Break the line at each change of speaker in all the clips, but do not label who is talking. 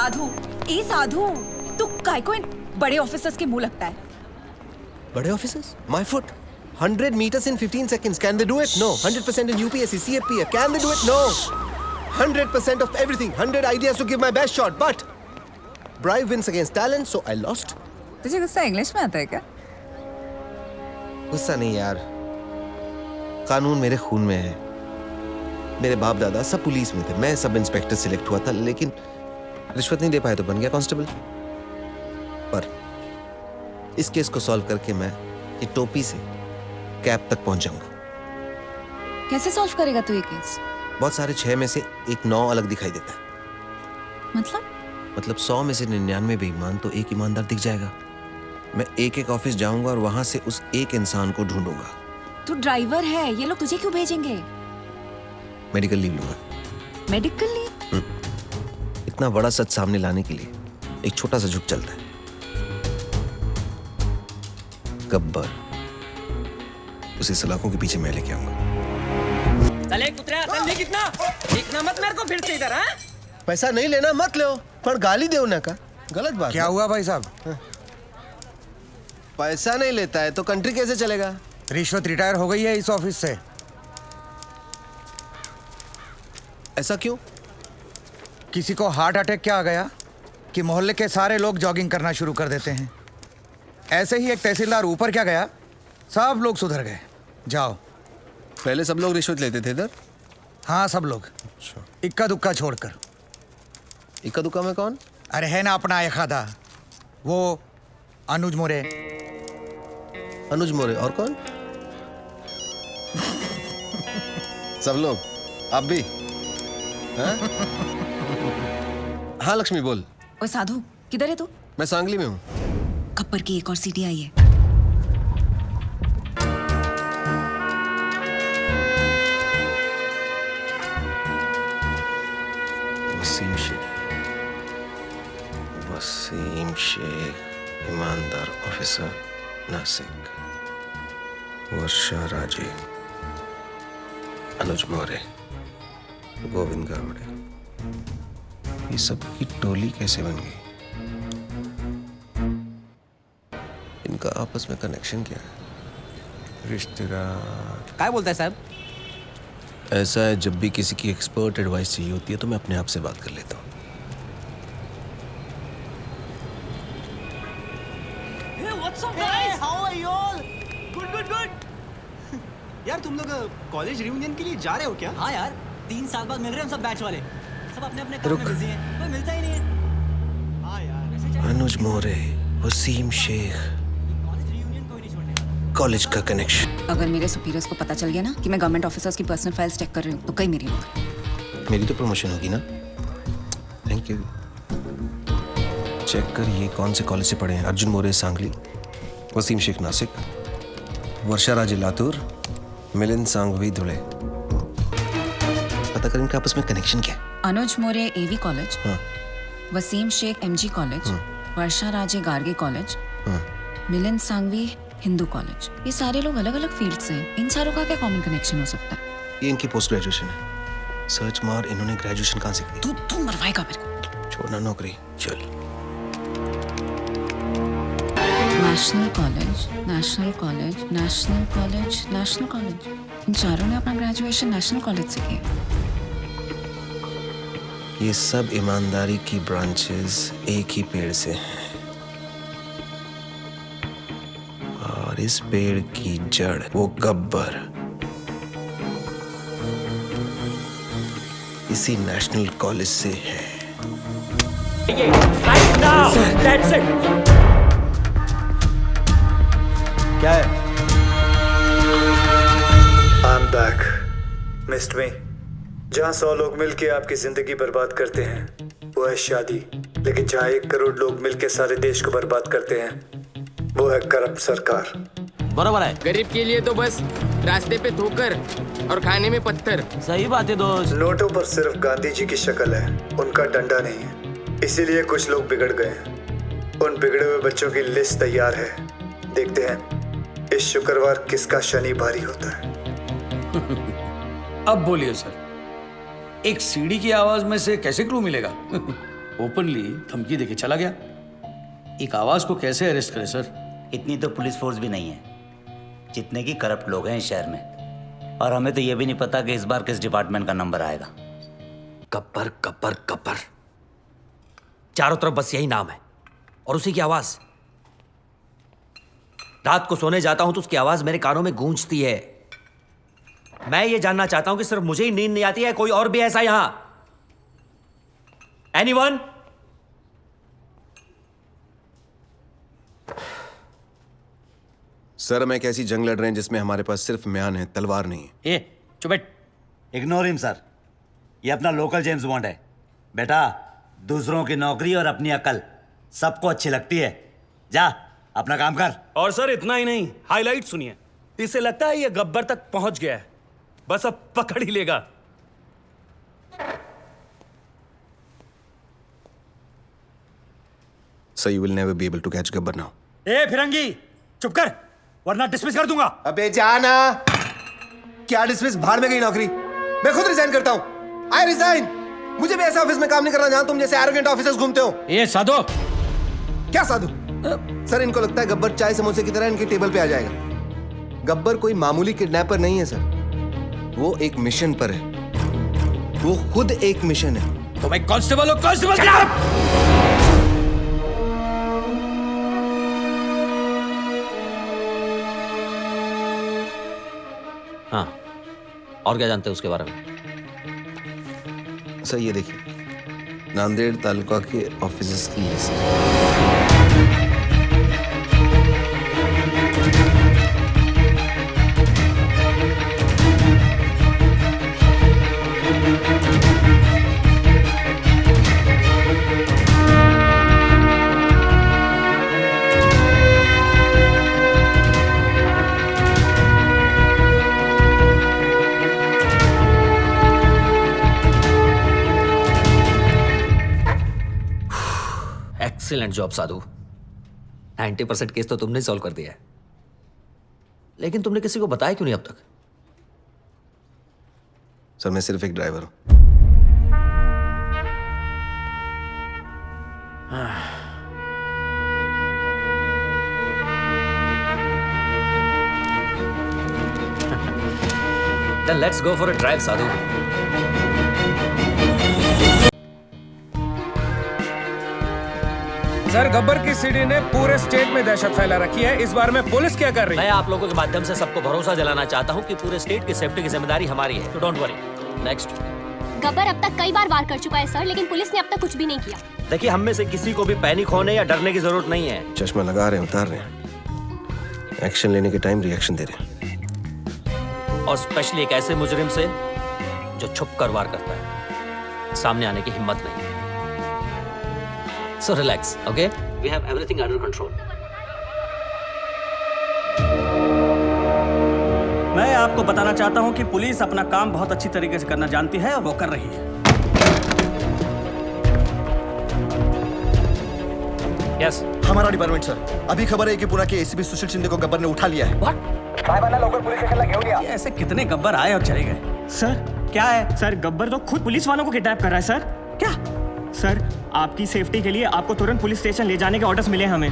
साधु, ए साधु, तू काय को इन बड़े ऑफिसर्स के मुंह लगता है?
बड़े officers? My foot. 100 meters in 15 seconds. Can they do it? No. 100% in UPSC, CFP. Can they do it? No. 100% of everything. 100 ideas to give my best shot. But bribe wins against talent, so I lost.
तुझे गुस्सा English में आता है क्या?
गुस्सा नहीं यार. कानून मेरे खून में है. मेरे बाप दादा सब पुलिस में थे. मैं सब इंस्पेक्टर सिलेक्ट हुआ था, लेकिन रिश्वत नहीं दे पाए तो बन गया कांस्टेबल. पर इस केस को सॉल्व करके मैं ये टोपी से कैप तक पहुंच जाऊंगा.
कैसे सॉल्व करेगा तू ये केस?
बहुत सारे 6 में से एक 9 अलग दिखाई देता है. मतलब 100 में से 99 बेईमान तो एक ईमानदार दिख जाएगा. मैं एक ऑफिस जाऊंगा और वहां से उस एक इंसान को ढूंढूंगा.
तू ड्राइवर है, ये लोग तुझे क्यों भेजेंगे?
मेडिकल लीव लूंगा.
Medical leave?
इतना बड़ा सच सामने लाने के लिए एक छोटा सा झुक चलता है. गब्बर, उसे सलाखों के पीछे मैं लेके आऊंगा.
चले कुतरा, चल कितना देखना मत मेरे को फिर से इधर. हाँ,
पैसा नहीं लेना मत लो, पर गाली दे ना का गलत बात.
क्या हुआ भाई साहब?
पैसा नहीं लेता है तो कंट्री कैसे चलेगा?
रिश्वत रिटायर हो गई है इस ऑफिस से.
ऐसा क्यों?
किसी को हार्ट अटैक क्या आ गया कि मोहल्ले के सारे लोग जॉगिंग करना शुरू कर देते हैं. ऐसे ही एक तहसीलदार ऊपर क्या गया, सब लोग सुधर गए. जाओ.
पहले सब लोग रिश्वत लेते थे इधर?
हाँ, सब लोग. इक्का दुक्का छोड़कर.
इक्का दुक्का में कौन?
अरे है ना अपना एक आधा, वो अनुज मोरे.
अनुज मोरे. और कौन? सब लोग. आप भी? हाँ? हाँ लक्ष्मी बोल.
ओए साधु, किधर है तू?
मैं सांगली में हूँ.
गब्बर की एक और सीडी आई है.
वसीम शेख, ईमानदार ऑफिसर, नासिक. वर्षा राजे, अनुज मोरे, गोविंद गावड़े. ये सब की टोली कैसे बन गई? इनका आपस में कनेक्शन क्या है? रिश्तेदार.
क्या बोलता है साहब?
ऐसा है, जब भी किसी की एक्सपर्ट एडवाइस चाहिए होती है तो मैं अपने आप से बात कर लेता हूँ.
यार तुम लोग कॉलेज रियूनियन के लिए जा रहे हो क्या?
हाँ यार, 3 साल बाद मिल रहे हैं हम सब बैच वाले. सब अपने अपने काम में बिजी हैं, कोई मिलता ही नहीं है.
हाँ यार.
अनुज मोरे, वसीम शेख,
कॉलेज रियूनियन कोई नहीं छोड़ने वाला.
कॉलेज का कनेक्शन.
अगर मेरे सुपीरियर्स को पता चल गया ना कि मैं गवर्नमेंट ऑफिसर्स की पर्सनल फाइल्स चेक कर रही हूँ तो कहीं मेरी नौकरी.
मेरी तो प्रमोशन होगी ना. Thank you. चेक कर ये कौन से कॉलेज से पढ़े हैं. अर्जुन मोरे सांगली, वसीम शेख नासिक, वर्षा राजे लातूर, मिलिंद सांघवी धुले. पता कर इनका आपस में कनेक्शन क्या है.
अनुज मोरे एवी कॉलेज,
हाँ.
वसीम शेख एमजी कॉलेज, वर्षा राजे गार्गी कॉलेज,
हाँ.
मिलिंद सांघवी हिंदू कॉलेज. ये सारे लोग अलग अलग फील्ड से हैं. इन सारों का क्या कॉमन कनेक्शन हो सकता है?
ये इनकी पोस्ट ग्रेजुएशन है. सर्च मार, इन्होंने ग्रेजुएशन कहाँ से की?
तू मरवाएगा मेरे को.
छोड़ना नौकरी. चल.
National college, national college, national college, national college. इन चारों ने अपना ग्रेजुएशन नेशनल कॉलेज से किया.
ये सब ईमानदारी की ब्रांचेस एक ही पेड़ से हैं. और इस पेड़ की जड़ वो गब्बर इसी नेशनल कॉलेज से है.
क्या है? I'm back. Missed me? जहाँ 100 लोग मिलके आपकी जिंदगी बर्बाद करते हैं वो है शादी, लेकिन जहाँ 1 करोड़ लोग मिलके सारे देश को बर्बाद करते हैं वो है करप्ट सरकार.
बराबर है.
गरीब के लिए तो बस रास्ते पे ठोकर और खाने में पत्थर.
सही बात है दोस्त.
नोटों पर सिर्फ गांधी जी की शक्ल है, उनका डंडा नहीं है. इसीलिए कुछ लोग बिगड़ गए हैं. उन बिगड़े हुए बच्चों की लिस्ट तैयार है. देखते हैं इस शुक्रवार किसका शनि भारी होता है.
अब बोलिए सर, एक सीढ़ी की आवाज में से कैसे क्लू मिलेगा? ओपनली धमकी देके चला गया। एक आवाज को कैसे अरेस्ट करे सर?
इतनी तो पुलिस फोर्स भी नहीं है जितने की करप्ट लोग हैं इस शहर में। और हमें तो ये भी नहीं पता कि इस बार किस डिपार्टमेंट का नंबर आएगा।
गब्बर गब्बर गब्बर, चारों तरफ बस यही नाम है और उसी की आवाज। रात को सोने जाता हूं तो उसकी आवाज मेरे कानों में गूंजती है। मैं ये जानना चाहता हूं कि सिर्फ मुझे ही नींद नहीं आती है, कोई और भी ऐसा यहां? एनीवन?
सर हम एक ऐसी जंग लड़ रहे हैं जिसमें हमारे पास सिर्फ म्यान है, तलवार नहीं है।
ए चुप बैठ।
इग्नोर हिम सर, ये अपना लोकल जेम्स बॉन्ड है। बेटा, दूसरों की नौकरी और अपनी अकल सबको अच्छी लगती है। जा अपना काम कर।
और सर इतना ही नहीं, हाईलाइट सुनिए। इसे लगता है ये गब्बर तक पहुंच गया है, बस अब पकड़ ही लेगा।
So you will never be able to catch Gabbar now.
ए फिरंगी चुप कर, वरना डिसमिस कर दूंगा।
अबे जाना। क्या डिसमिस? भाड़ में गई नौकरी। मैं खुद रिजाइन करता हूं। I resign. मुझे भी ऐसे ऑफिस में काम नहीं करना जहां तुम जैसे एरोगेंट ऑफिसर्स घूमते हो।
ए साधु।
क्या साधु? सर इनको लगता है गब्बर चाय समोसे की तरह इनके टेबल पे आ जाएगा। गब्बर कोई मामूली किडनैपर नहीं है सर, वो एक मिशन पर है। वो खुद एक मिशन है।
तो मैं कांस्टेबल हूं, कांस्टेबल।
हाँ, और क्या जानते हैं उसके बारे में?
सर ये देखिए, नांदेड़ तालुका के ऑफिसर्स की लिस्ट।
एक्सीलेंट जॉब साधु। 90% केस तो तुमने सॉल्व कर दिया है, लेकिन तुमने किसी को बताया क्यों नहीं अब तक?
सर मैं सिर्फ एक ड्राइवर हूं।
Then let's go for a drive, Sadhu.
Sir Gabbar की सीडी ने पूरे स्टेट में दहशत फैला रखी है। इस बार में पुलिस क्या कर रही है?
मैं आप लोगों के माध्यम से सबको भरोसा दिलाना चाहता हूं कि पूरे स्टेट की सेफ्टी की जिम्मेदारी हमारी है, तो डोंट वरी। नेक्स्ट।
गब्बर अब तक कई बार वार कर चुका है सर, लेकिन पुलिस ने अब तक कुछ भी नहीं किया।
देखिए, हम में से किसी को भी पैनिक होने या डरने की जरूरत नहीं है।
चश्मा लगा रहे हैं, उतार रहे हैं। एक्शन लेने के टाइम रिएक्शन दे रहे हैं।
और स्पेशली एक ऐसे मुजरिम से जो छुप कर वार करता है, सामने आने की हिम्मत नहीं। So relax, okay? We have everything under control.
मैं आपको बताना चाहता हूं कि पुलिस अपना काम बहुत अच्छी तरीके से करना जानती है और वो कर रही है।
Yes.
हमारा डिपार्टमेंट सर, अभी खबर है कि पुणे के एसीपी सुशील शिंदे को गब्बर ने उठा लिया है।
ये ऐसे कितने गब्बर आए और चले गए?
सर
क्या है?
सर गब्बर तो खुद पुलिस वालों को किडनैप कर रहा है सर।
क्या?
सर आपकी सेफ्टी के लिए आपको तुरंत पुलिस स्टेशन ले जाने के ऑर्डर्स मिले हैं हमें।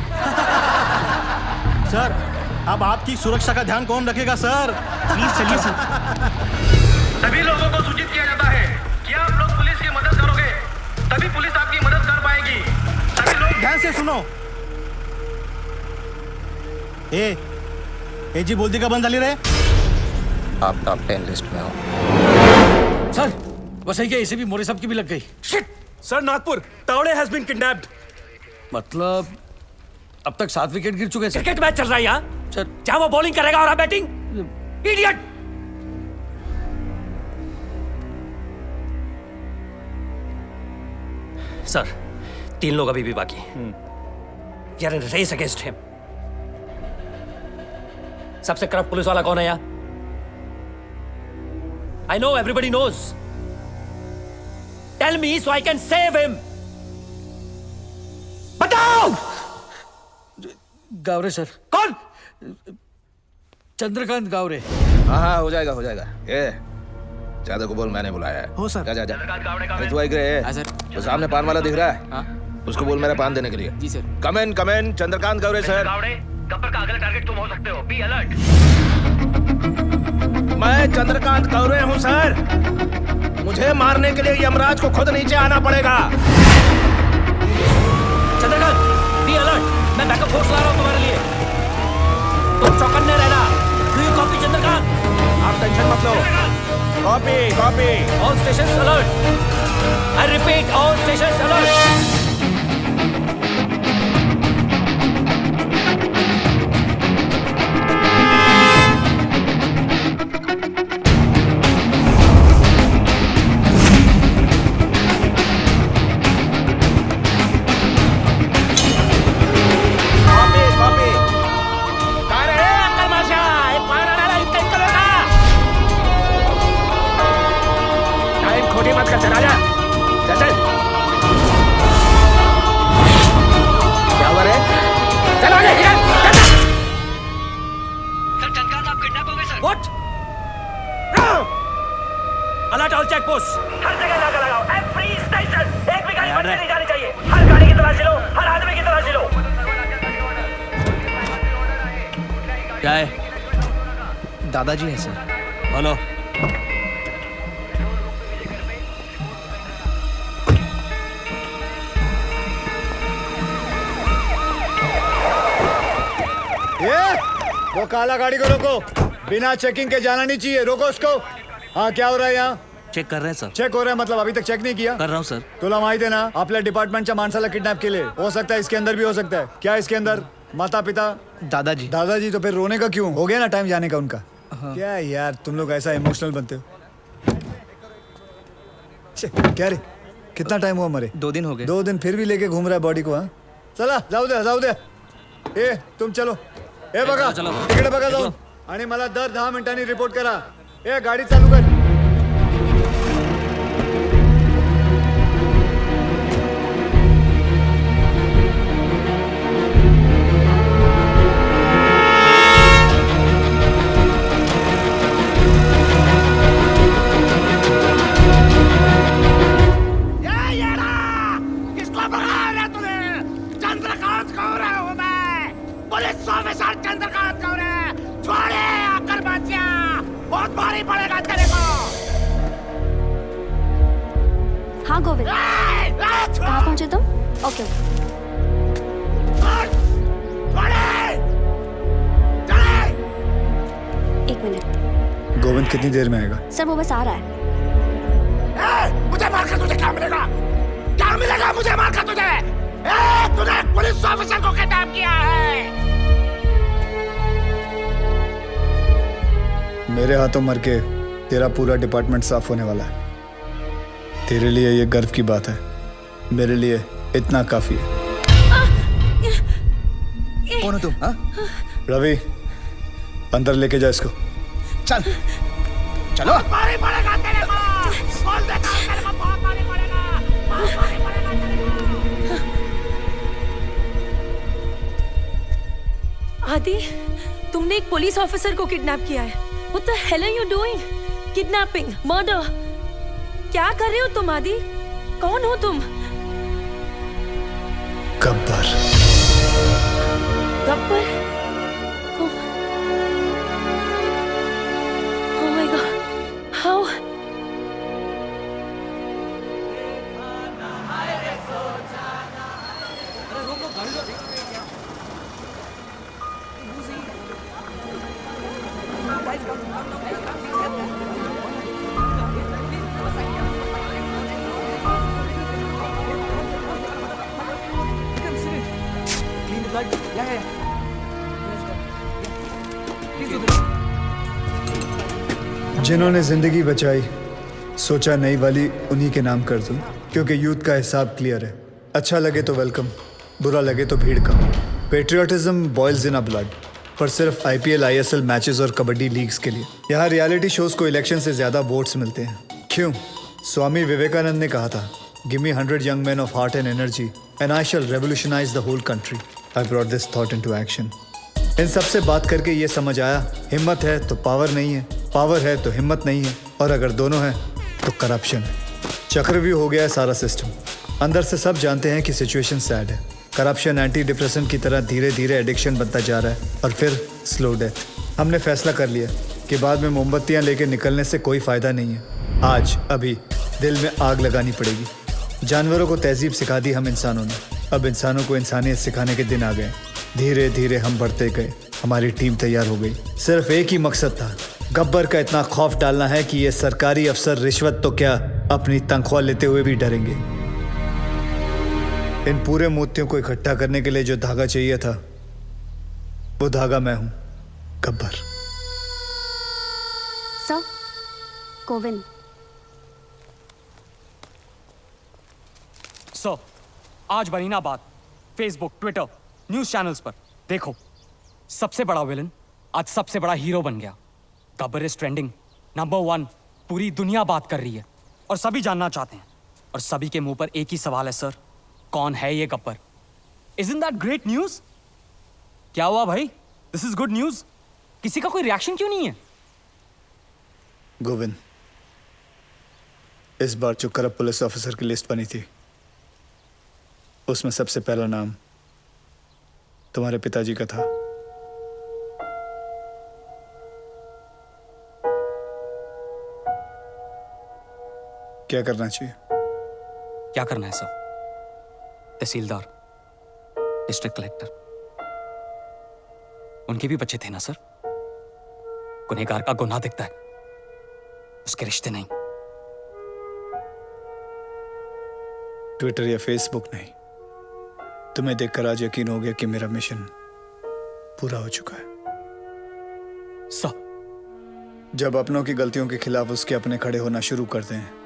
सर अब आपकी सुरक्षा का ध्यान कौन रखेगा सर?
प्लीज चलिए सर।
सभी लोगों को सूचित किया जाता है कि आप लोग पुलिस की मदद करोगे, तभी पुलिस आपकी मदद कर पाएगी। सभी लोग
ध्यान से सुनो। ए जी बोलती का बंद डाली रहे।
आप टॉप 10 लिस्ट में हो।
सर बस यही एसीपी मोरे साहब की भी लग गई।
Shit! Sir Nagpur Tawde has been kidnapped.
मतलब अब तक 7 विकेट गिर चुके हैं।
क्रिकेट मैच चल रहा है यहाँ सर, जहाँ वो बॉलिंग करेगा और आप बैटिंग। इडियट! सर 3 लोग अभी भी बाकी हैं। यार इन रेस अगेंस्ट हिम। सबसे करप्ट पुलिस वाला कौन है यहाँ? I know, everybody knows. Tell me so I can save him. बताओ।
गावरे सर।
कौन?
चंद्रकांत गावरे।
हाँ हो जाएगा। ये
ज्यादा को बोल मैंने बुलाया है।
हो सर।
जा जा जा। अरे तू आई गए सर। तो सामने पान वाला दिख रहा है? उसको बोल मेरा पान देने के लिए।
जी सर।
कम इन चंद्रकांत गौरे सर।
गब्बर का अगला टारगेट तुम हो सकते हो, बी अलर्ट।
मैं चंद्रकांत गौरे हूँ सर। मुझे मारने के लिए यमराज को खुद नीचे आना पड़ेगा।
Chandrakant, be alert. मैं बैकअप फोर्स ला रहा हूँ तुम्हारे लिए। तुम चौकन्ने रहना। Do you copy Chandrakant?
आप टेंशन मत लो। Copy.
All stations alert. I repeat, all stations alert.
Alert all check post. हर जगह नाका लगाओ। Every station. एक भी गाड़ी बंद नहीं जानी चाहिए। हर गाड़ी की तलाशी लो, हर आदमी की तलाशी लो।
क्या है?
दादाजी है सर।
बोलो।
वो काला गाड़ी को रोको। बिना चेकिंग के जाना नहीं चाहिए। रोको उसको। हाँ, क्या हो रहा है यहाँ?
चेक कर रहे हैं सर।
चेक हो रहा है मतलब अभी तक चेक नहीं किया?
कर रहा हूँ सर।
तुला माहिती है ना, आपल्या डिपार्टमेंटच्या माणसाला किडनॅप केले। हो सकता है इसके अंदर भी हो सकता है। क्या इसके अंदर? माता पिता?
दादाजी।
दादाजी तो फिर रोने का क्यों? हो गया ना टाइम जाने का उनका। क्या यार तुम लोग ऐसा इमोशनल बनते हो। क्या रे, कितना टाइम हुआ मरे?
2 दिन हो गए।
2 दिन फिर भी लेके घूम रहा है बॉडी को। हाँ चला, जाऊ दे। ए तुम चलो। ए बघा, तिकडे बघा जाऊन आणि मला दर 10 मिनिटांनी रिपोर्ट करा। ए गाडी चालू कर।
चंद्रकांत गौरे हूँ मैं, पुलिस ऑफिसर चंद्रकांत गौरे। छोड़े आकर बाचिया, बहुत भारी पड़ेगा तेरे को।
हाँ गोविंद, कहाँ पहुँचे तुम? ओके। एक मिनट।
गोविंद कितनी देर में आएगा?
सर वो बस आ रहा है।
मुझे मारकर तुझे क्या मिलेगा? क्या मिलेगा मुझे मारकर तुझे? तूने एक पुलिस ऑफिसर को किडनैप किया है।
मेरे हाथों मर के तेरा पूरा डिपार्टमेंट साफ होने वाला है। तेरे लिए ये गर्व की बात है, मेरे लिए इतना काफी है।
कौन हो तुम? हाँ?
रवि, अंदर लेके जा इसको।
चल चलो।
भारी पड़ेगा तेरे को। बोल देता हूं तेरे को, बहुत भारी पड़ेगा। बहुत भारी पड़ेगा तेरे को।
आदि, तुमने एक पुलिस ऑफिसर को किडनैप किया है। What the hell are you doing? Kidnapping, murder. क्या कर रहे हो तुम आदि? कौन हो तुम?
गब्बर।
गब्बर? तुम? Oh my God. How?
जिन्होंने जिंदगी बचाई, सोचा नई वाली उन्हीं के नाम कर दूं, क्योंकि यूथ का हिसाब क्लियर है। अच्छा लगे तो वेलकम, बुरा लगे तो भीड़ का। Patriotism boils in a blood, पर सिर्फ IPL, ISL मैचेस और कबड्डी लीग्स के लिए। यहाँ रियलिटी शोज को इलेक्शन से ज्यादा वोट्स मिलते हैं। क्यों? स्वामी विवेकानंद ने कहा था, give me 100 young men of heart and energy and I shall revolutionize the whole country. I brought this thought into action. इन सब से बात करके ये समझ आया, हिम्मत है तो पावर नहीं है, पावर है तो हिम्मत नहीं है, और अगर दोनों हैं तो करप्शन है। चक्रव्यूह हो गया है सारा सिस्टम। अंदर से सब जानते हैं कि सिचुएशन सैड है। करप्शन एंटी डिप्रेशन की तरह धीरे धीरे एडिक्शन बनता जा रहा है और फिर स्लो डेथ। हमने फैसला कर लिया कि बाद में मोमबत्तियां लेके निकलने से कोई फायदा नहीं है। आज अभी दिल में आग लगानी पड़ेगी। जानवरों को तहजीब सिखा दी हम इंसानों ने, अब इंसानों को इंसानियत सिखाने के दिन आ गए। धीरे धीरे हम बढ़ते गए, हमारी टीम तैयार हो गई। सिर्फ एक ही मकसद था, गब्बर का इतना खौफ डालना है कि ये सरकारी अफसर रिश्वत तो क्या अपनी तनख्वाह लेते हुए भी डरेंगे। इन पूरे मोतियों को इकट्ठा करने के लिए जो धागा चाहिए था, वो धागा मैं हूं, गब्बर।
सर, गोविंद।
सर, आज बनी ना बात फेसबुक, ट्विटर, न्यूज चैनल्स पर। देखो, सबसे बड़ा विलन आज सबसे बड़ा हीरो बन गया। Gabbar is trending, number 1। पूरी दुनिया बात कर रही है और सभी जानना चाहते हैं। और सभी के मुंह पर एक ही सवाल है सर, कौन है ये Gabbar? Isn't that great news? क्या हुआ भाई? This is good news. किसी का कोई रिएक्शन क्यों नहीं है?
गोविंद, इस बार जो करप्ट पुलिस ऑफिसर की लिस्ट बनी थी, उसमें सबसे पहला नाम तुम्हारे पिताजी का था। क्या करना चाहिए?
क्या करना है सर? तहसीलदार, डिस्ट्रिक्ट कलेक्टर, उनके भी बच्चे थे ना सर। गुनहगार का गुनाह दिखता है, उसके रिश्ते नहीं।
ट्विटर या फेसबुक नहीं, तुम्हें देखकर आज यकीन हो गया कि मेरा मिशन पूरा हो चुका है।
सर,
जब अपनों की गलतियों के खिलाफ उसके अपने खड़े होना शुरू करते हैं